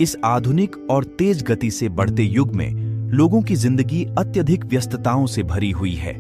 इस आधुनिक और तेज गति से बढ़ते युग में लोगों की जिंदगी अत्यधिक व्यस्तताओं से भरी हुई है।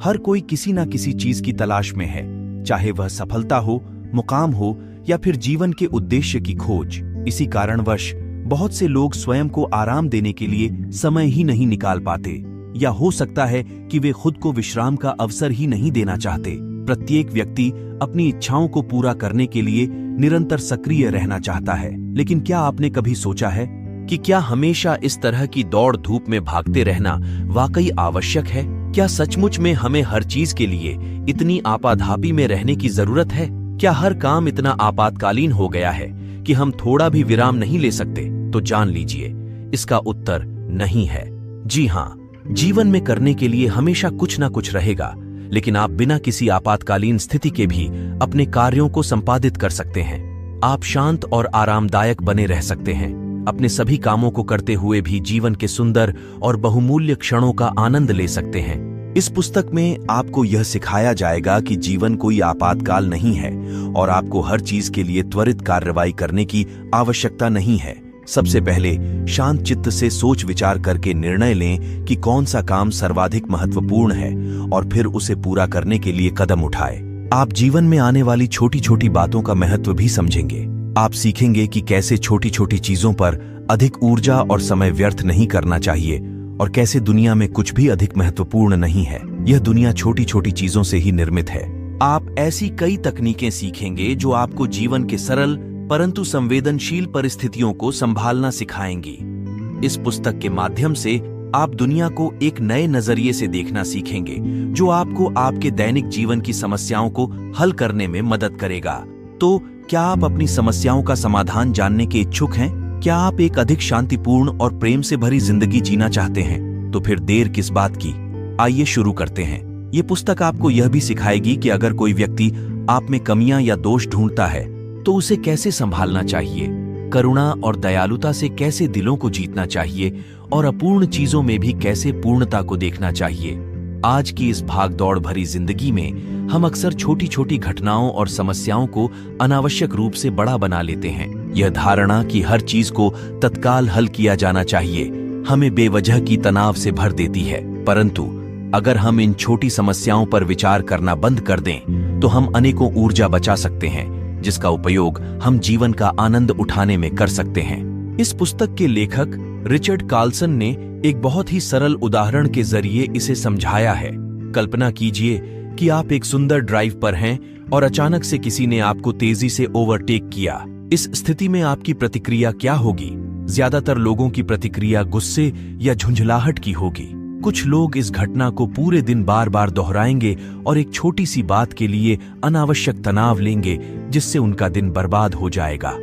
हर कोई किसी न किसी चीज की तलाश में है, चाहे वह सफलता हो, मुकाम हो या फिर जीवन के उद्देश्य की खोज। इसी कारणवश बहुत से लोग स्वयं को आराम देने के लिए समय ही नहीं निकाल पाते, या हो सकता है कि वे खुद को विश्राम का अवसर ही नहीं देना चाहते। प्रत्येक व्यक्ति अपनी इच्छाओं को पूरा करने के लिए निरंतर सक्रिय रहना चाहता है, लेकिन क्या आपने कभी सोचा है कि क्या हमेशा इस तरह की दौड़ धूप में भागते रहना वाकई आवश्यक है? क्या सचमुच में हमें हर चीज के लिए इतनी आपाधापी में रहने की जरूरत है? क्या हर काम इतना आपातकालीन हो गया है कि हम थोड़ा भी विराम नहीं ले सकते? तो जान लीजिए, इसका उत्तर नहीं है। जी हाँ, जीवन में करने के लिए हमेशा कुछ ना कुछ रहेगा, लेकिन आप बिना किसी आपातकालीन स्थिति के भी अपने कार्यों को संपादित कर सकते हैं। आप शांत और आरामदायक बने रह सकते हैं, अपने सभी कामों को करते हुए भी जीवन के सुंदर और बहुमूल्य क्षणों का आनंद ले सकते हैं। इस पुस्तक में आपको यह सिखाया जाएगा कि जीवन कोई आपातकाल नहीं है और आपको हर चीज के लिए त्वरित कार्रवाई करने की आवश्यकता नहीं है। सबसे पहले शांत चित्त से सोच विचार करके निर्णय लें कि कौन सा काम सर्वाधिक महत्वपूर्ण है और फिर उसे पूरा करने के लिए कदम उठाएं। आप जीवन में आने वाली छोटी छोटी बातों का महत्व भी समझेंगे। आप सीखेंगे कि कैसे छोटी छोटी चीजों पर अधिक ऊर्जा और समय व्यर्थ नहीं करना चाहिए और कैसे दुनिया में कुछ भी अधिक महत्वपूर्ण नहीं है। यह दुनिया छोटी छोटी चीजों से ही निर्मित है। आप ऐसी कई तकनीकें सीखेंगे जो आपको जीवन के सरल परंतु संवेदनशील परिस्थितियों को संभालना सिखाएंगी। इस पुस्तक के माध्यम से आप दुनिया को एक नए नजरिए से देखना सीखेंगे, जो आपको आपके दैनिक जीवन की समस्याओं को हल करने में मदद करेगा। तो क्या आप अपनी समस्याओं का समाधान जानने के इच्छुक हैं? क्या आप एक अधिक शांतिपूर्ण और प्रेम से भरी जिंदगी जीना चाहते हैं? तो फिर देर किस बात की, आइए शुरू करते हैं। ये पुस्तक आपको यह भी सिखाएगी कि अगर कोई व्यक्ति आप में कमियां या दोष ढूंढता है तो उसे कैसे संभालना चाहिए, करुणा और दयालुता से कैसे दिलों को जीतना चाहिए और अपूर्ण चीजों में भी कैसे पूर्णता को देखना चाहिए। आज की इस भागदौड़ भरी जिंदगी में हम अक्सर छोटी छोटी घटनाओं और समस्याओं को अनावश्यक रूप से बड़ा बना लेते हैं। यह धारणा कि हर चीज को तत्काल हल किया जाना चाहिए हमें बेवजह की तनाव से भर देती है। परंतु अगर हम इन छोटी समस्याओं पर विचार करना बंद कर दें तो हम अनेकों ऊर्जा बचा सकते हैं, जिसका उपयोग हम जीवन का आनंद उठाने में कर सकते हैं। इस पुस्तक के लेखक रिचर्ड कार्लसन ने एक बहुत ही सरल उदाहरण के जरिए इसे समझाया है। कल्पना कीजिए कि आप एक सुंदर ड्राइव पर हैं और अचानक से किसी ने आपको तेजी से ओवरटेक किया। इस स्थिति में आपकी प्रतिक्रिया क्या होगी? ज्यादातर लोगों की प्रतिक्रिया गुस्से या झुंझलाहट की होगी। कुछ लोग इस घटना को पूरे दिन बार बार दोहराएंगे और एक छोटी सी बात के लिए अनावश्यक तनाव लेंगे, जिससे उनका दिन बर्बाद हो जाएगा।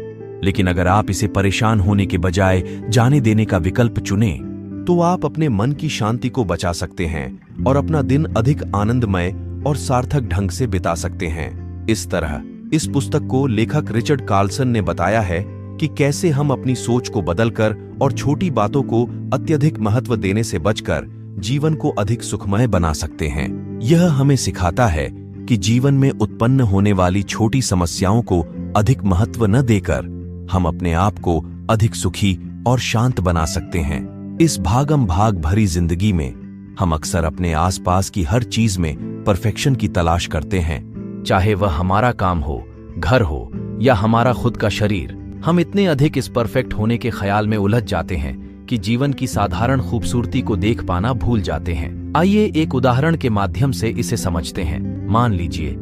लेकिन अगर आप इसे परेशान होने के बजाय जाने देने का विकल्प चुनें, तो आप अपने मन की शांति को बचा सकते हैं और अपना दिन अधिक आनंदमय और सार्थक ढंग से बिता सकते हैं। इस तरह इस पुस्तक को लेखक रिचर्ड कार्लसन ने बताया है कि कैसे हम अपनी सोच को बदलकर और छोटी बातों को अत्यधिक महत्व देने से बचकर जीवन को अधिक सुखमय बना सकते हैं। यह हमें सिखाता है कि जीवन में उत्पन्न होने वाली छोटी समस्याओं को अधिक महत्व न देकर हम अपने आप को अधिक सुखी और शांत बना सकते हैं। इस भागम भाग भरी जिंदगी में हम अक्सर अपने आसपास की हर चीज में परफेक्शन की तलाश करते हैं, चाहे वह हमारा काम हो, घर हो या हमारा खुद का शरीर। हम इतने अधिक इस परफेक्ट होने के ख्याल में उलझ जाते हैं कि जीवन की साधारण खूबसूरती को देख पाना भूल जाते हैं। आइए एक उदाहरण के माध्यम से इसे समझते हैं। मान लीजिए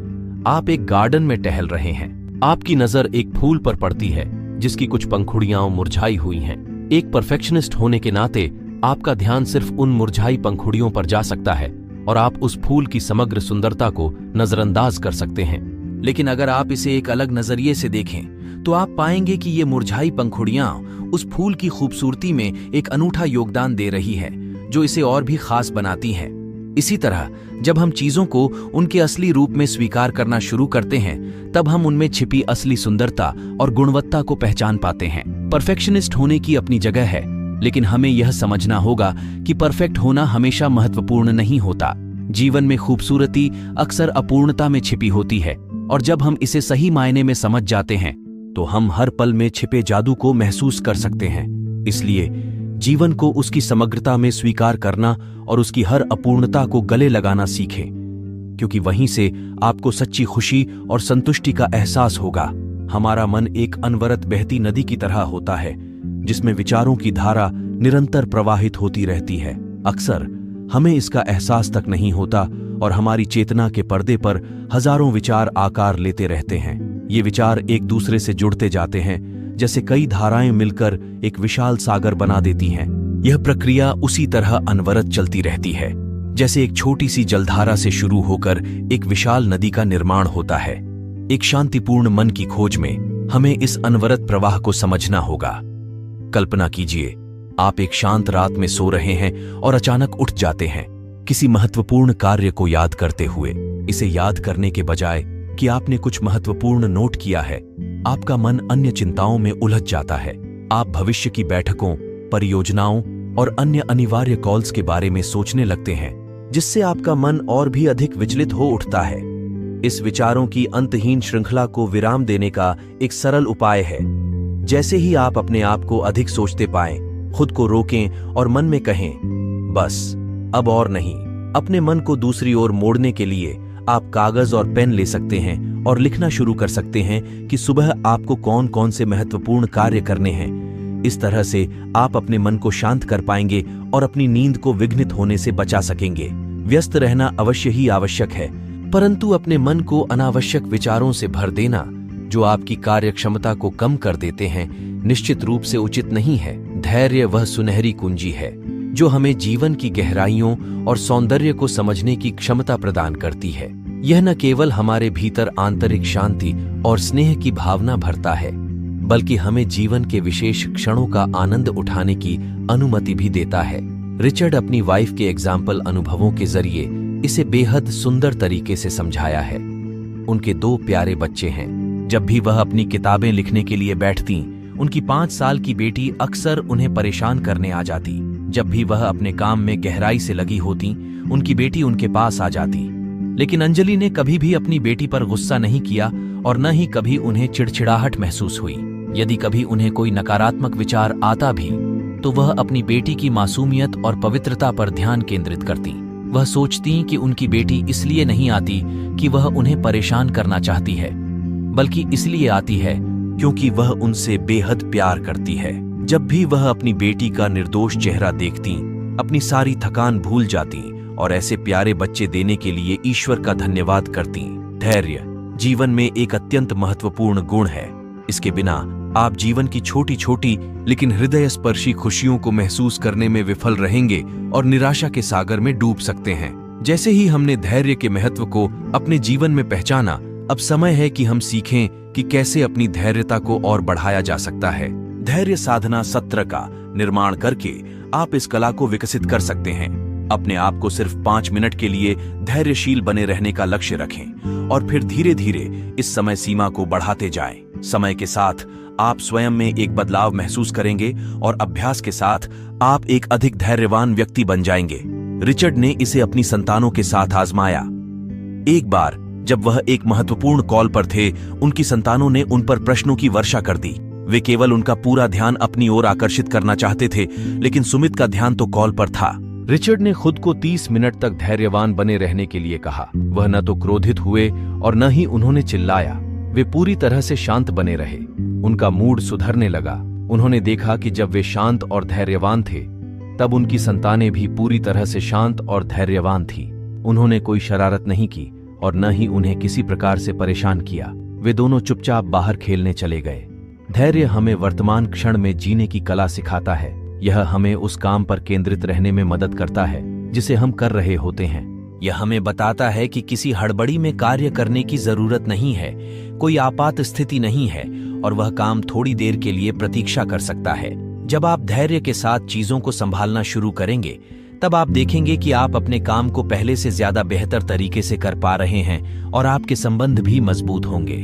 आप एक गार्डन में टहल रहे हैं। आपकी नजर एक फूल पर पड़ती है जिसकी कुछ पंखुड़ियां मुरझाई हुई हैं। एक परफेक्शनिस्ट होने के नाते आपका ध्यान सिर्फ उन मुरझाई पंखुड़ियों पर जा सकता है और आप उस फूल की समग्र सुंदरता को नजरअंदाज कर सकते हैं। लेकिन अगर आप इसे एक अलग नजरिए से देखें तो आप पाएंगे कि ये मुरझाई पंखुड़ियां उस फूल की खूबसूरती में एक अनूठा योगदान दे रही है, जो इसे और भी खास बनाती है। इसी तरह जब हम चीजों को उनके असली रूप में स्वीकार करना शुरू करते हैं, तब हम उनमें छिपी असली सुंदरता और गुणवत्ता को पहचान पाते हैं। परफेक्शनिस्ट होने की अपनी जगह है, लेकिन हमें यह समझना होगा कि परफेक्ट होना हमेशा महत्वपूर्ण नहीं होता। जीवन में खूबसूरती अक्सर अपूर्णता में छिपी होती है, और जब हम इसे सही मायने में समझ जाते हैं तो हम हर पल में छिपे जादू को महसूस कर सकते हैं। इसलिए जीवन को उसकी समग्रता में स्वीकार करना और उसकी हर अपूर्णता को गले लगाना सीखें, क्योंकि वहीं से आपको सच्ची खुशी और संतुष्टि का एहसास होगा। हमारा मन एक अनवरत बहती नदी की तरह होता है, जिसमें विचारों की धारा निरंतर प्रवाहित होती रहती है। अक्सर हमें इसका एहसास तक नहीं होता और हमारी चेतना के पर्दे पर हजारों विचार आकार लेते रहते हैं। ये विचार एक दूसरे से जुड़ते जाते हैं, जैसे कई धाराएं मिलकर एक विशाल सागर बना देती हैं। यह प्रक्रिया उसी तरह अनवरत चलती रहती है, जैसे एक छोटी सी जलधारा से शुरू होकर एक विशाल नदी का निर्माण होता है। एक शांतिपूर्ण मन की खोज में हमें इस अनवरत प्रवाह को समझना होगा। कल्पना कीजिए, आप एक शांत रात में सो रहे हैं और अचानक उठ जाते हैं, किसी महत्वपूर्ण कार्य को याद करते हुए। इसे याद करने के बजाय कि आपने कुछ महत्वपूर्ण नोट किया है, आपका मन अन्य चिंताओं में उलझ जाता है। आप भविष्य की बैठकों, परियोजनाओं और अन्य अनिवार्य कॉल्स के बारे में सोचने लगते हैं, जिससे आपका मन और भी अधिक विचलित हो उठता है। इस विचारों की अंतहीन श्रृंखला को विराम देने का एक सरल उपाय है। जैसे ही आप अपने आप को अधिक सोचते पाएं, खुद को रोकें और मन में कहें, बस अब और नहीं। अपने मन को दूसरी ओर मोड़ने के लिए आप कागज और पेन ले सकते हैं और लिखना शुरू कर सकते हैं कि सुबह आपको कौन कौन से महत्वपूर्ण कार्य करने हैं। इस तरह से आप अपने मन को शांत कर पाएंगे और अपनी नींद को विघ्नित होने से बचा सकेंगे। व्यस्त रहना अवश्य ही आवश्यक है, परंतु अपने मन को अनावश्यक विचारों से भर देना, जो आपकी कार्य क्षमता को कम कर देते हैं, निश्चित रूप से उचित नहीं है। धैर्य वह सुनहरी कुंजी है जो हमें जीवन की गहराइयों और सौंदर्य को समझने की क्षमता प्रदान करती है। यह न केवल हमारे भीतर आंतरिक शांति और स्नेह की भावना भरता है, बल्कि हमें जीवन के विशेष क्षणों का आनंद उठाने की अनुमति भी देता है। रिचर्ड अपनी वाइफ के एग्जाम्पल अनुभवों के जरिए इसे बेहद सुंदर तरीके से समझाया है। उनके 2 प्यारे बच्चे हैं। जब भी वह अपनी किताबें लिखने के लिए बैठती, उनकी 5 साल की बेटी अक्सर उन्हें परेशान करने आ जाती। जब भी वह अपने काम में गहराई से लगी होती, उनकी बेटी उनके पास आ जाती। लेकिन अंजलि ने कभी भी अपनी बेटी पर गुस्सा नहीं किया और न ही कभी उन्हें चिड़चिड़ाहट महसूस हुई। यदि कभी उन्हें कोई नकारात्मक विचार आता भी, तो वह अपनी बेटी की मासूमियत और पवित्रता पर ध्यान केंद्रित करती। वह सोचती कि उनकी बेटी इसलिए नहीं आती कि वह उन्हें परेशान करना चाहती है, बल्कि इसलिए आती है क्योंकि वह उनसे बेहद प्यार करती है। जब भी वह अपनी बेटी का निर्दोष चेहरा देखती, अपनी सारी थकान भूल जाती और ऐसे प्यारे बच्चे देने के लिए ईश्वर का धन्यवाद करती। धैर्य जीवन में एक अत्यंत महत्वपूर्ण गुण है। इसके बिना आप जीवन की छोटी छोटी लेकिन हृदय स्पर्शी खुशियों को महसूस करने में विफल रहेंगे और निराशा के सागर में डूब सकते हैं। जैसे ही हमने धैर्य के महत्व को अपने जीवन में पहचाना, अब समय है कि हम सीखें कि कैसे अपनी धैर्यता को और बढ़ाया जा सकता है। धैर्य साधना सत्र का निर्माण करके आप इस कला को विकसित कर सकते हैं। अपने आप को सिर्फ 5 मिनट के लिए धैर्यशील बने रहने का लक्ष्य रखें और फिर धीरे धीरे इस समय सीमा को बढ़ाते जाएं। समय के साथ आप स्वयं में एक बदलाव महसूस करेंगे और अभ्यास के साथ आप एक अधिक धैर्यवान व्यक्ति बन जाएंगे। रिचर्ड ने इसे अपनी संतानों के साथ आजमाया। एक बार जब वह एक महत्वपूर्ण कॉल पर थे, उनकी संतानों ने उन पर प्रश्नों की वर्षा कर दी। वे केवल उनका पूरा ध्यान अपनी ओर आकर्षित करना चाहते थे, लेकिन सुमित का ध्यान तो कॉल पर था। रिचर्ड ने खुद को 30 मिनट तक धैर्यवान बने रहने के लिए कहा। वह न तो क्रोधित हुए और न ही उन्होंने चिल्लाया। वे पूरी तरह से शांत बने रहे। उनका मूड सुधरने लगा। उन्होंने देखा कि जब वे शांत और धैर्यवान थे, तब उनकी संतानें भी पूरी तरह से शांत और धैर्यवान थी। उन्होंने कोई शरारत नहीं की और न ही उन्हें किसी प्रकार से परेशान किया। वे दोनों चुपचाप बाहर खेलने चले गए। धैर्य हमें वर्तमान क्षण में जीने की कला सिखाता है। यह हमें उस काम पर केंद्रित रहने में मदद करता है जिसे हम कर रहे होते हैं। यह हमें बताता है कि किसी हड़बड़ी में कार्य करने की जरूरत नहीं है, कोई आपात स्थिति नहीं है और वह काम थोड़ी देर के लिए प्रतीक्षा कर सकता है। जब आप धैर्य के साथ चीजों को संभालना शुरू करेंगे, तब आप देखेंगे कि आप अपने काम को पहले से ज्यादा बेहतर तरीके से कर पा रहे हैं और आपके संबंध भी मजबूत होंगे।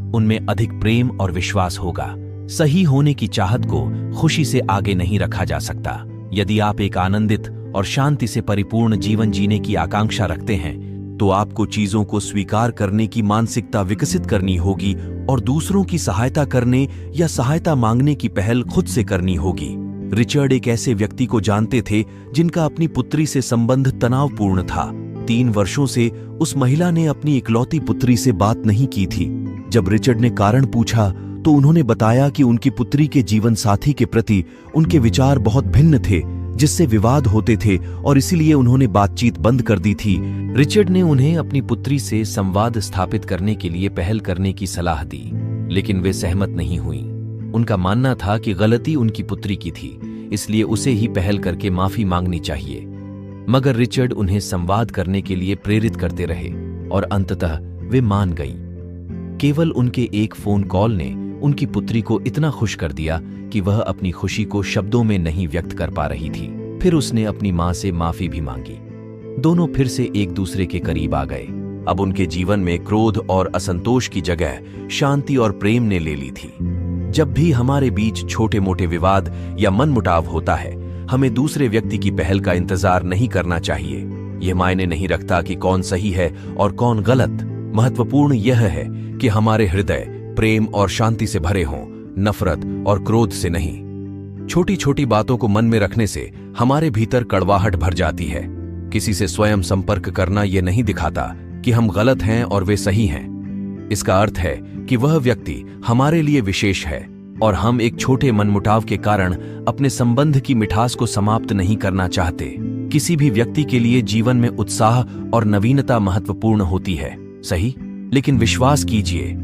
उनमें अधिक प्रेम और विश्वास होगा। सही होने की चाहत को खुशी से आगे नहीं रखा जा सकता। यदि आप एक आनंदित और शांति से परिपूर्ण जीवन जीने की आकांक्षा रखते हैं, तो आपको चीजों को स्वीकार करने की मानसिकता विकसित करनी होगी और दूसरों की सहायता करने या सहायता मांगने की पहल खुद से करनी होगी। रिचर्ड एक ऐसे व्यक्ति को जानते थे जिनका अपनी पुत्री से संबंध तनावपूर्ण था। 3 वर्षों से उस महिला ने अपनी इकलौती पुत्री से बात नहीं की थी। जब रिचर्ड ने कारण पूछा तो उन्होंने बताया कि उनकी पुत्री के जीवन साथी के प्रति उनके विचार बहुत भिन्न थे, जिससे विवाद होते थे और इसीलिए उन्होंने बातचीत बंद कर दी थी। रिचर्ड ने उन्हें अपनी पुत्री से संवाद स्थापित करने के लिए पहल करने की सलाह दी, लेकिन वे सहमत नहीं हुईं। उनका मानना था कि गलती उनकी पुत्री की थी, इसलिए उसे ही पहल करके माफी मांगनी चाहिए। मगर रिचर्ड उन्हें संवाद करने के लिए प्रेरित करते रहे और अंततः वे मान गईं। केवल उनके एक फोन कॉल ने उनकी पुत्री को इतना खुश कर दिया कि वह अपनी खुशी को शब्दों में नहीं व्यक्त कर पा रही थी। फिर उसने अपनी मां से माफी भी मांगी। दोनों फिर से एक दूसरे के करीब आ गए। अब उनके जीवन में क्रोध और असंतोष की जगह शांति और प्रेम ने ले ली थी। जब भी हमारे बीच छोटे मोटे विवाद या मनमुटाव होता है, हमें दूसरे व्यक्ति की पहल का इंतजार नहीं करना चाहिए। यह मायने नहीं रखता कि कौन सही है और कौन गलत। महत्वपूर्ण यह है कि हमारे हृदय प्रेम और शांति से भरे हों, नफरत और क्रोध से नहीं। छोटी छोटी बातों को मन में रखने से हमारे भीतर कड़वाहट भर जाती है। किसी से स्वयं संपर्क करना यह नहीं दिखाता कि हम गलत हैं और वे सही हैं। इसका अर्थ है कि वह व्यक्ति हमारे लिए विशेष है और हम एक छोटे मनमुटाव के कारण अपने संबंध की मिठास को समाप्त नहीं करना चाहते। किसी भी व्यक्ति के लिए जीवन में उत्साह और नवीनता महत्वपूर्ण होती है, सही? लेकिन विश्वास कीजिए,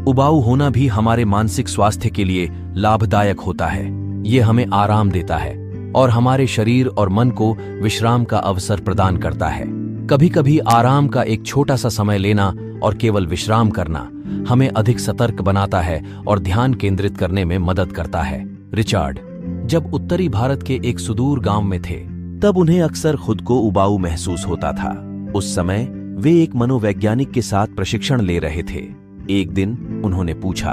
उबाऊ होना भी हमारे मानसिक स्वास्थ्य के लिए लाभदायक होता है। ये हमें आराम देता है और हमारे शरीर और मन को विश्राम का अवसर प्रदान करता है। कभी कभी आराम का एक छोटा सा समय लेना और केवल विश्राम करना हमें अधिक सतर्क बनाता है और ध्यान केंद्रित करने में मदद करता है। रिचर्ड जब उत्तरी भारत के एक सुदूर गांव में थे, तब उन्हें अक्सर खुद को उबाऊ महसूस होता था। उस समय वे एक मनोवैज्ञानिक के साथ प्रशिक्षण ले रहे थे। एक दिन उन्होंने पूछा,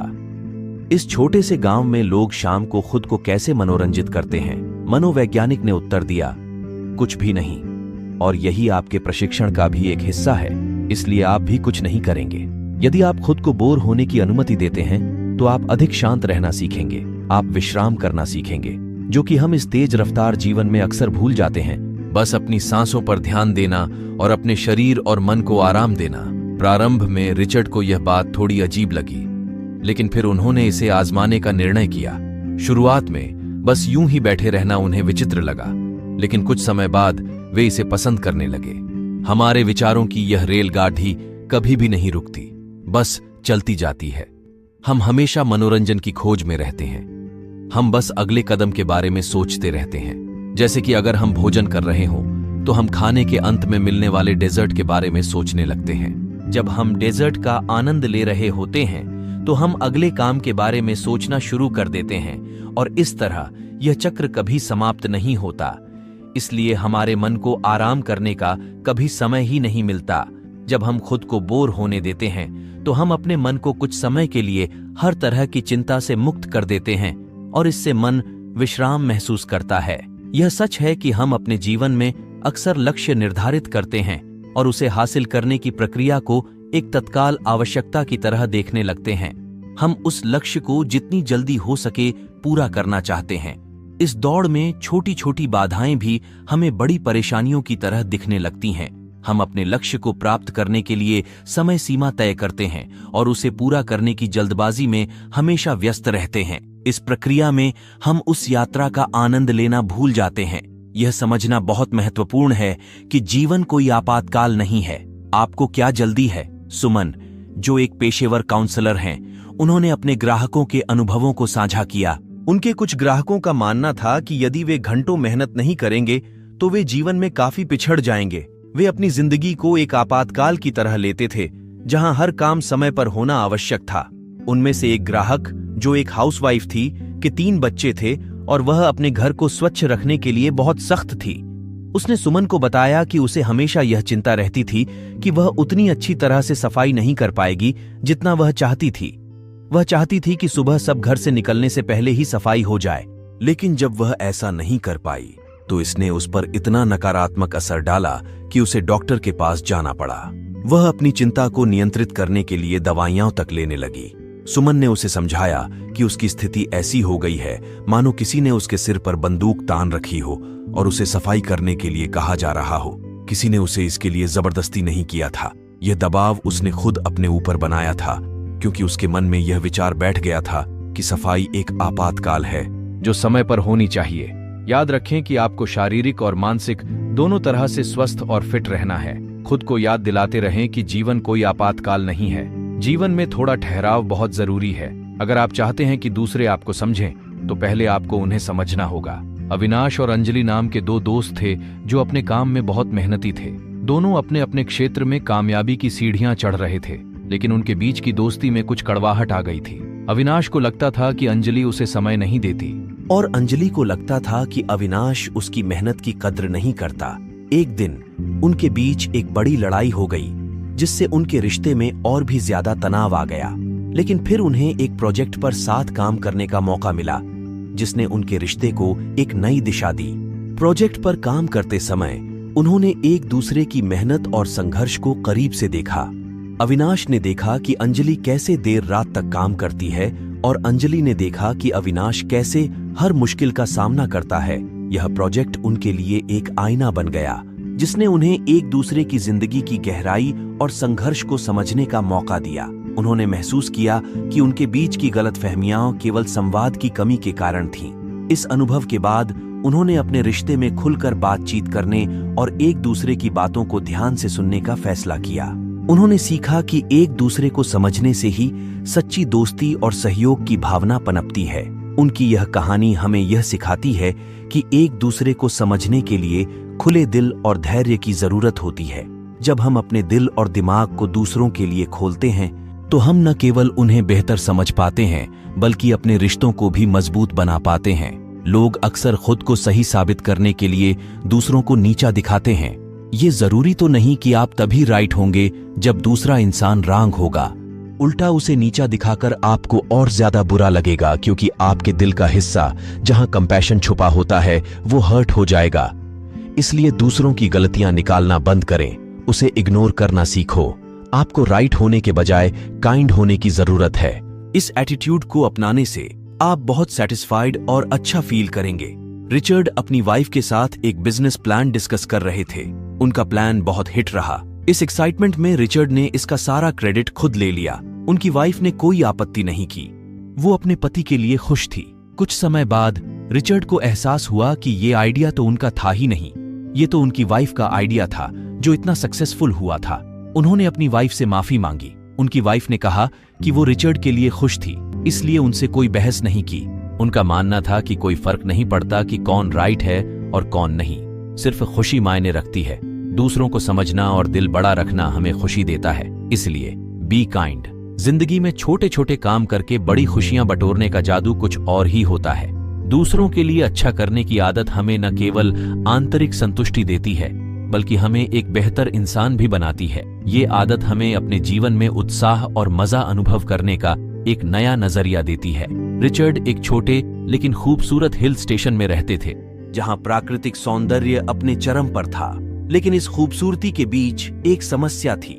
इस छोटे से गांव में लोग शाम को खुद को कैसे मनोरंजित करते हैं? मनोवैज्ञानिक ने उत्तर दिया, कुछ भी नहीं। और यही आपके प्रशिक्षण का भी एक हिस्सा है, इसलिए आप भी कुछ नहीं करेंगे। यदि आप खुद को बोर होने की अनुमति देते हैं तो आप अधिक शांत रहना सीखेंगे, आप विश्राम करना सीखेंगे, जो कि हम इस तेज रफ्तार जीवन में अक्सर भूल जाते हैं। बस अपनी सांसों पर ध्यान देना और अपने शरीर और मन को आराम देना। प्रारंभ में रिचर्ड को यह बात थोड़ी अजीब लगी, लेकिन फिर उन्होंने इसे आजमाने का निर्णय किया। शुरुआत में बस यूं ही बैठे रहना उन्हें विचित्र लगा, लेकिन कुछ समय बाद वे इसे पसंद करने लगे। हमारे विचारों की यह रेलगाड़ी कभी भी नहीं रुकती, बस चलती जाती है। हम हमेशा मनोरंजन की खोज में रहते हैं। हम बस अगले कदम के बारे में सोचते रहते हैं। जैसे कि अगर हम भोजन कर रहे हों तो हम खाने के अंत में मिलने वाले डेजर्ट के बारे में सोचने लगते हैं। जब हम डेजर्ट का आनंद ले रहे होते हैं तो हम अगले काम के बारे में सोचना शुरू कर देते हैं और इस तरह यह चक्र कभी समाप्त नहीं होता। इसलिए हमारे मन को आराम करने का कभी समय ही नहीं मिलता। जब हम खुद को बोर होने देते हैं तो हम अपने मन को कुछ समय के लिए हर तरह की चिंता से मुक्त कर देते हैं और इससे मन विश्राम महसूस करता है। यह सच है कि हम अपने जीवन में अक्सर लक्ष्य निर्धारित करते हैं और उसे हासिल करने की प्रक्रिया को एक तत्काल आवश्यकता की तरह देखने लगते हैं। हम उस लक्ष्य को जितनी जल्दी हो सके पूरा करना चाहते हैं। इस दौड़ में छोटी छोटी बाधाएं भी हमें बड़ी परेशानियों की तरह दिखने लगती हैं। हम अपने लक्ष्य को प्राप्त करने के लिए समय सीमा तय करते हैं और उसे पूरा करने की जल्दबाजी में हमेशा व्यस्त रहते हैं। इस प्रक्रिया में हम उस यात्रा का आनंद लेना भूल जाते हैं। यह समझना बहुत महत्वपूर्ण है कि जीवन कोई आपातकाल नहीं है। आपको क्या जल्दी है? सुमन, जो एक पेशेवर काउंसलर हैं, उन्होंने अपने ग्राहकों के अनुभवों को साझा किया। उनके कुछ ग्राहकों का मानना था कि यदि वे घंटों मेहनत नहीं करेंगे तो वे जीवन में काफी पिछड़ जाएंगे। वे अपनी जिंदगी को एक आपातकाल की तरह लेते थे, जहां हर काम समय पर होना आवश्यक था। उनमें से एक ग्राहक, जो एक हाउसवाइफ थी, के 3 बच्चे थे और वह अपने घर को स्वच्छ रखने के लिए बहुत सख्त थी। उसने सुमन को बताया कि उसे हमेशा यह चिंता रहती थी कि वह उतनी अच्छी तरह से सफाई नहीं कर पाएगी जितना वह चाहती थी। वह चाहती थी कि सुबह सब घर से निकलने से पहले ही सफाई हो जाए, लेकिन जब वह ऐसा नहीं कर पाई तो इसने उस पर इतना नकारात्मक असर डाला कि उसे डॉक्टर के पास जाना पड़ा। वह अपनी चिंता को नियंत्रित करने के लिए दवाइयां तक लेने लगी। सुमन ने उसे समझाया कि उसकी स्थिति ऐसी हो गई है मानो किसी ने उसके सिर पर बंदूक तान रखी हो और उसे सफाई करने के लिए कहा जा रहा हो। किसी ने उसे इसके लिए जबरदस्ती नहीं किया था। यह दबाव उसने खुद अपने ऊपर बनाया था, क्योंकि उसके मन में यह विचार बैठ गया था कि सफाई एक आपातकाल है जो समय पर होनी चाहिए। याद रखें कि आपको शारीरिक और मानसिक दोनों तरह से स्वस्थ और फिट रहना है। खुद को याद दिलाते रहें कि जीवन कोई आपातकाल नहीं है। जीवन में थोड़ा ठहराव बहुत जरूरी है। अगर आप चाहते हैं कि दूसरे आपको समझें, तो पहले आपको उन्हें समझना होगा। अविनाश और अंजलि नाम के दो दोस्त थे जो अपने काम में बहुत मेहनती थे। दोनों अपने अपने क्षेत्र में कामयाबी की सीढ़ियां चढ़ रहे थे, लेकिन उनके बीच की दोस्ती में कुछ कड़वाहट आ गई थी। अविनाश को लगता था कि अंजलि उसे समय नहीं देती, और अंजलि को लगता था कि अविनाश उसकी मेहनत की कद्र नहीं करता। एक दिन उनके बीच एक बड़ी लड़ाई हो गई, जिससे उनके रिश्ते में और भी ज्यादा तनाव आ गया। लेकिन फिर उन्हें एक प्रोजेक्ट पर साथ काम करने का मौका मिला, जिसने उनके रिश्ते को एक नई दिशा दी। प्रोजेक्ट पर काम करते समय उन्होंने एक दूसरे की मेहनत और संघर्ष को करीब से देखा। अविनाश ने देखा कि अंजलि कैसे देर रात तक काम करती है, और अंजलि ने देखा कि अविनाश कैसे हर मुश्किल का सामना करता है। यह प्रोजेक्ट उनके लिए एक आईना बन गया, जिसने उन्हें एक दूसरे की जिंदगी की गहराई और संघर्ष को समझने का मौका दिया। उन्होंने महसूस किया कि उनके बीच की गलतफहमियां केवल संवाद की कमी के कारण थीं। इस अनुभव के बाद उन्होंने अपने रिश्ते में खुलकर बातचीत करने और एक दूसरे की बातों को ध्यान से सुनने का फैसला किया। उन्होंने सीखा कि एक दूसरे को समझने से ही सच्ची दोस्ती और सहयोग की भावना पनपती है। उनकी यह कहानी हमें यह सिखाती है कि एक दूसरे को समझने के लिए खुले दिल और धैर्य की जरूरत होती है। जब हम अपने दिल और दिमाग को दूसरों के लिए खोलते हैं, तो हम न केवल उन्हें बेहतर समझ पाते हैं, बल्कि अपने रिश्तों को भी मजबूत बना पाते हैं। लोग अक्सर खुद को सही साबित करने के लिए दूसरों को नीचा दिखाते हैं। ये जरूरी तो नहीं कि आप तभी राइट होंगे जब दूसरा इंसान रॉन्ग होगा। उल्टा उसे नीचा दिखाकर आपको और ज्यादा बुरा लगेगा, क्योंकि आपके दिल का हिस्सा जहां कंपैशन छुपा होता है वो हर्ट हो जाएगा। इसलिए दूसरों की गलतियां निकालना बंद करें, उसे इग्नोर करना सीखो। आपको राइट होने के बजाय काइंड होने की जरूरत है। इस एटीट्यूड को अपनाने से आप बहुत सेटिस्फाइड और अच्छा फील करेंगे। रिचर्ड अपनी वाइफ के साथ एक बिजनेस प्लान डिस्कस कर रहे थे। उनका प्लान बहुत हिट रहा। इस एक्साइटमेंट में रिचर्ड ने इसका सारा क्रेडिट खुद ले लिया। उनकी वाइफ ने कोई आपत्ति नहीं की। वो अपने पति के लिए खुश थी। कुछ समय बाद रिचर्ड को एहसास हुआ कि ये आइडिया तो उनका था ही नहीं, ये तो उनकी वाइफ का आइडिया था जो इतना सक्सेसफुल हुआ था। उन्होंने अपनी वाइफ से माफी मांगी। उनकी वाइफ ने कहा कि वो रिचर्ड के लिए खुश थी, इसलिए उनसे कोई बहस नहीं की। उनका मानना था कि कोई फर्क नहीं पड़ता कि कौन राइट है और कौन नहीं, सिर्फ खुशी मायने रखती है। दूसरों को समझना और दिल बड़ा रखना हमें खुशी देता है, इसलिए बी काइंड। जिंदगी में छोटे छोटे काम करके बड़ी खुशियां बटोरने का जादू कुछ और ही होता है। दूसरों के लिए अच्छा करने की आदत हमें न केवल आंतरिक संतुष्टि देती है, बल्कि हमें एक बेहतर इंसान भी बनाती है। ये आदत हमें अपने जीवन में उत्साह और मजा अनुभव करने का एक नया नजरिया देती है। रिचर्ड एक छोटे लेकिन खूबसूरत हिल स्टेशन में रहते थे, जहां प्राकृतिक सौंदर्य अपने चरम पर था। लेकिन इस खूबसूरती के बीच एक समस्या थी,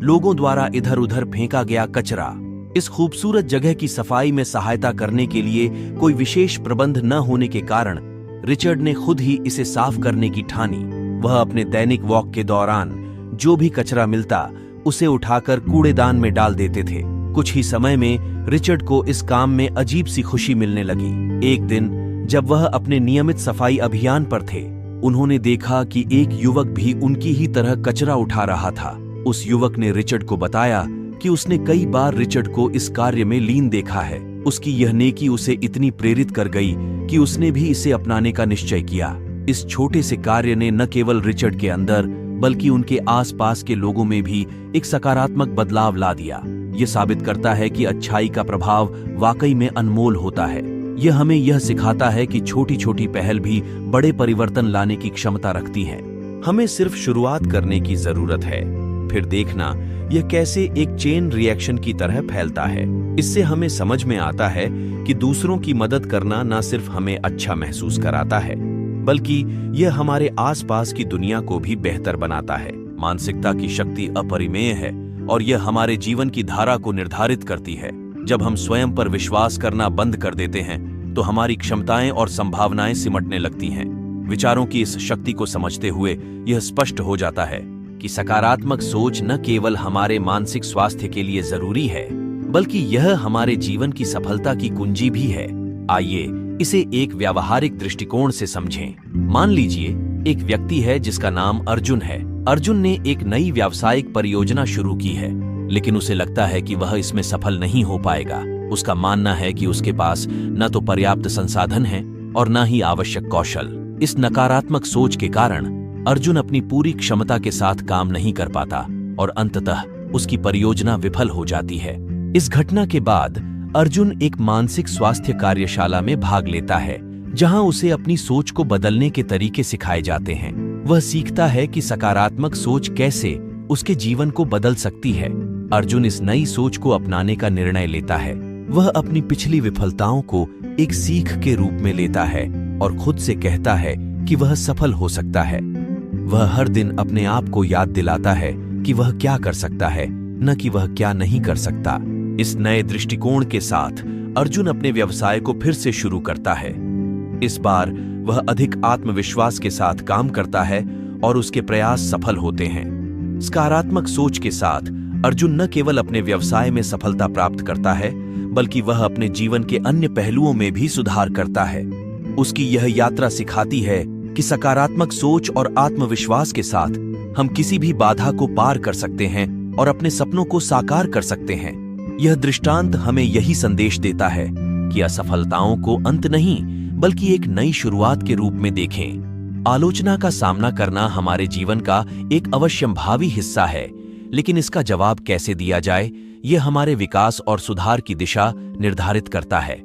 लोगों द्वारा इधर उधर फेंका गया कचरा। इस खूबसूरत जगह की सफाई में सहायता करने के लिए कोई विशेष प्रबंध न होने के कारण रिचर्ड ने खुद ही इसे साफ करने की ठानी। वह अपने दैनिक वॉक के दौरान जो भी कचरा मिलता उसे उठाकर कूड़ेदान में डाल देते थे। कुछ ही समय में रिचर्ड को इस काम में अजीब सी खुशी मिलने लगी। एक दिन जब वह अपने नियमित सफाई अभियान पर थे, उन्होंने देखा कि एक युवक भी उनकी ही तरह कचरा उठा रहा था। उस युवक ने रिचर्ड को बताया कि उसने कई बार रिचर्ड को इस कार्य में लीन देखा है। उसकी यह नेकी उसे इतनी प्रेरित कर गई कि उसने भी इसे अपनाने का निश्चय किया। इस छोटे से कार्य ने न केवल रिचर्ड के अंदर बल्कि उनके आसपास के लोगों में भी एक सकारात्मक बदलाव ला दिया। यह साबित करता है कि अच्छाई का प्रभाव वाकई में अनमोल होता है। यह हमें यह सिखाता है कि छोटी छोटी पहल भी बड़े परिवर्तन लाने की क्षमता रखती है। हमें सिर्फ शुरुआत करने की जरूरत है, फिर देखना यह कैसे एक चेन रिएक्शन की तरह फैलता है। इससे हमें समझ में आता है कि दूसरों की मदद करना न सिर्फ हमें अच्छा महसूस कराता है, बल्कि यह हमारे आसपास की दुनिया को भी बेहतर बनाता है। मानसिकता की शक्ति अपरिमेय है और यह हमारे जीवन की धारा को निर्धारित करती है। जब हम स्वयं पर विश्वास करना बंद कर देते हैं तो हमारी क्षमताएं और संभावनाएं सिमटने लगती हैं। विचारों की इस शक्ति को समझते हुए यह स्पष्ट हो जाता है कि सकारात्मक सोच न केवल हमारे मानसिक स्वास्थ्य के लिए जरूरी है, बल्कि यह हमारे जीवन की सफलता की कुंजी भी है। आइए इसे एक व्यावहारिक दृष्टिकोण से समझें। मान लीजिए एक व्यक्ति है जिसका नाम अर्जुन है। अर्जुन ने एक नई व्यावसायिक परियोजना शुरू की है, लेकिन उसे लगता है कि वह इसमें सफल नहीं हो पाएगा। उसका मानना है कि उसके पास न तो पर्याप्त संसाधन है और न ही आवश्यक कौशल। इस नकारात्मक सोच के कारण अर्जुन अपनी पूरी क्षमता के साथ काम नहीं कर पाता और अंततः उसकी परियोजना विफल हो जाती है। इस घटना के बाद अर्जुन एक मानसिक स्वास्थ्य कार्यशाला में भाग लेता है, जहां उसे अपनी सोच को बदलने के तरीके सिखाए जाते हैं। वह सीखता है कि सकारात्मक सोच कैसे उसके जीवन को बदल सकती है। अर्जुन इस नई सोच को अपनाने का निर्णय लेता है। वह अपनी पिछली विफलताओं को एक सीख के रूप में लेता है और खुद से कहता है कि वह सफल हो सकता है। वह हर दिन अपने आप को याद दिलाता है कि वह क्या कर सकता है, न कि वह क्या नहीं कर सकता। इस नए दृष्टिकोण के साथ अर्जुन अपने व्यवसाय को फिर से शुरू करता है। इस बार वह अधिक आत्मविश्वास के साथ काम करता है और उसके प्रयास सफल होते हैं। सकारात्मक सोच के साथ अर्जुन न केवल अपने व्यवसाय में सफलता प्राप्त करता है, बल्कि वह अपने जीवन के अन्य पहलुओं में भी सुधार करता है। उसकी यह यात्रा सिखाती है कि सकारात्मक सोच और आत्मविश्वास के साथ हम किसी भी बाधा को पार कर सकते हैं और अपने सपनों को साकार कर सकते हैं। यह दृष्टांत हमें यही संदेश देता है कि असफलताओं को अंत नहीं, बल्कि एक नई शुरुआत के रूप में देखें। आलोचना का सामना करना हमारे जीवन का एक अवश्यंभावी हिस्सा है, लेकिन इसका जवाब कैसे दिया जाए, यह हमारे विकास और सुधार की दिशा निर्धारित करता है।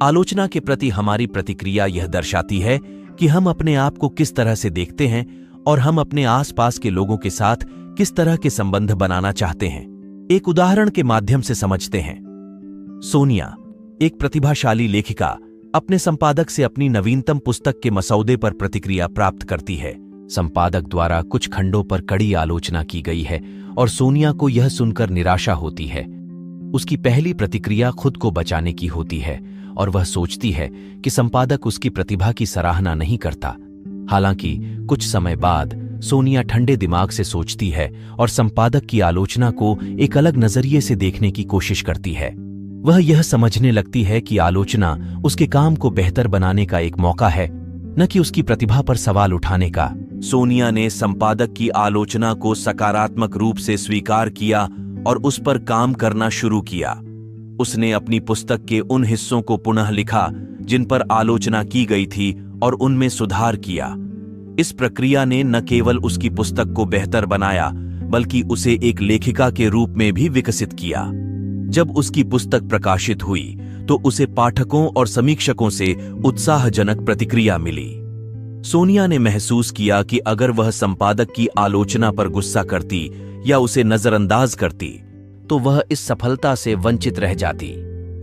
आलोचना के प्रति हमारी प्रतिक्रिया यह दर्शाती है कि हम अपने आप को किस तरह से देखते हैं और हम अपने आसपास के लोगों के साथ किस तरह के संबंध बनाना चाहते हैं। एक उदाहरण के माध्यम से समझते हैं। सोनिया, एक प्रतिभाशाली लेखिका, अपने संपादक से अपनी नवीनतम पुस्तक के मसौदे पर प्रतिक्रिया प्राप्त करती है। संपादक द्वारा कुछ खंडों पर कड़ी आलोचना की गई है और सोनिया को यह सुनकर निराशा होती है। उसकी पहली प्रतिक्रिया खुद को बचाने की होती है और वह सोचती है कि संपादक उसकी प्रतिभा की सराहना नहीं करता। हालांकि कुछ समय बाद सोनिया ठंडे दिमाग से सोचती है और संपादक की आलोचना को एक अलग नजरिए से देखने की कोशिश करती है। वह यह समझने लगती है कि आलोचना उसके काम को बेहतर बनाने का एक मौका है, न कि उसकी प्रतिभा पर सवाल उठाने का। सोनिया ने संपादक की आलोचना को सकारात्मक रूप से स्वीकार किया और उस पर काम करना शुरू किया। उसने अपनी पुस्तक के उन हिस्सों को पुनः लिखा जिन पर आलोचना की गई थी और उनमें सुधार किया। इस प्रक्रिया ने न केवल उसकी पुस्तक को बेहतर बनाया, बल्कि उसे एक लेखिका के रूप में भी विकसित किया। जब उसकी पुस्तक प्रकाशित हुई तो उसे पाठकों और समीक्षकों से उत्साहजनक प्रतिक्रिया मिली। सोनिया ने महसूस किया कि अगर वह संपादक की आलोचना पर गुस्सा करती या उसे नजरअंदाज करती तो वह इस सफलता से वंचित रह जाती।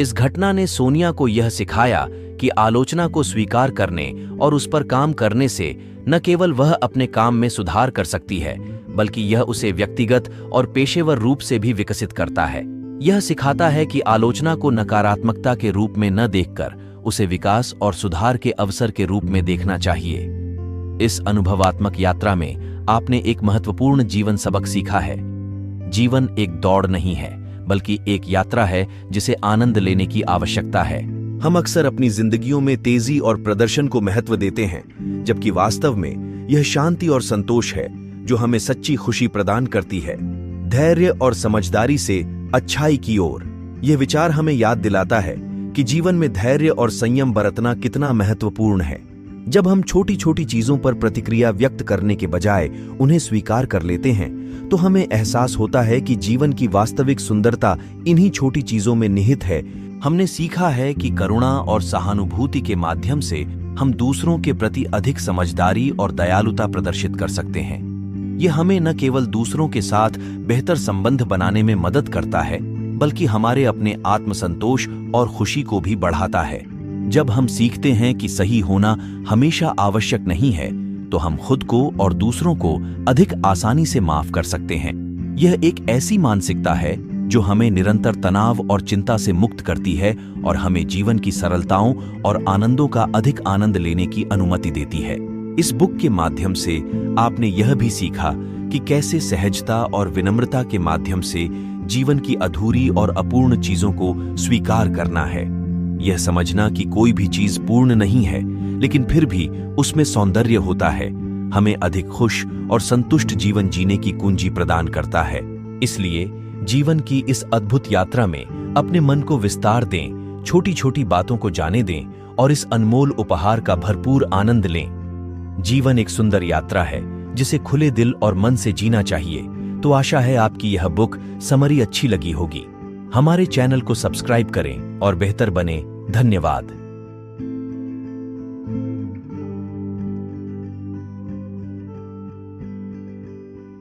इस घटना ने सोनिया को यह सिखाया कि आलोचना को स्वीकार करने और उस पर काम करने से न केवल वह अपने काम में सुधार कर सकती है, बल्कि यह उसे व्यक्तिगत और पेशेवर रूप से भी विकसित करता है। यह सिखाता है कि आलोचना को नकारात्मकता के रूप में न देखकर उसे विकास और सुधार के अवसर के रूप में देखना चाहिए। इस अनुभवात्मक यात्रा में आपने एक महत्वपूर्ण जीवन सबक सीखा है। जीवन एक दौड़ नहीं है, बल्कि एक यात्रा है जिसे आनंद लेने की आवश्यकता है। हम अक्सर अपनी जिंदगियों में तेजी और प्रदर्शन को महत्व देते हैं, जबकि वास्तव में यह शांति और संतोष है जो हमें सच्ची खुशी प्रदान करती है। धैर्य और समझदारी से अच्छाई की ओर। यह विचार हमें याद दिलाता है कि जीवन में धैर्य और संयम बरतना कितना महत्वपूर्ण है। जब हम छोटी छोटी चीजों पर प्रतिक्रिया व्यक्त करने के बजाय उन्हें स्वीकार कर लेते हैं, तो हमें एहसास होता है कि जीवन की वास्तविक सुंदरता इन्हीं छोटी चीजों में निहित है। हमने सीखा है कि करुणा और सहानुभूति के माध्यम से हम दूसरों के प्रति अधिक समझदारी और दयालुता प्रदर्शित कर सकते हैं। यह हमें न केवल दूसरों के साथ बेहतर संबंध बनाने में मदद करता है, बल्कि हमारे अपने आत्मसंतोष और खुशी को भी बढ़ाता है। जब हम सीखते हैं कि सही होना हमेशा आवश्यक नहीं है, तो हम खुद को और दूसरों को अधिक आसानी से माफ कर सकते हैं। यह एक ऐसी मानसिकता है जो हमें निरंतर तनाव और चिंता से मुक्त करती है और हमें जीवन की सरलताओं और आनंदों का अधिक आनंद लेने की अनुमति देती है। इस बुक के माध्यम से आपने यह भी सीखा कि कैसे सहजता और विनम्रता के माध्यम से जीवन की अधूरी और अपूर्ण चीजों को स्वीकार करना है। यह समझना कि कोई भी चीज पूर्ण नहीं है, लेकिन फिर भी उसमें सौंदर्य होता है, हमें अधिक खुश और संतुष्ट जीवन जीने की कुंजी प्रदान करता है। इसलिए जीवन की इस अद्भुत यात्रा में अपने मन को विस्तार दें, छोटी छोटी बातों को जाने दें और इस अनमोल उपहार का भरपूर आनंद लें। जीवन एक सुंदर यात्रा है जिसे खुले दिल और मन से जीना चाहिए। तो आशा है आपकी यह बुक समरी अच्छी लगी होगी। हमारे चैनल को सब्सक्राइब करें और बेहतर बने। धन्यवाद।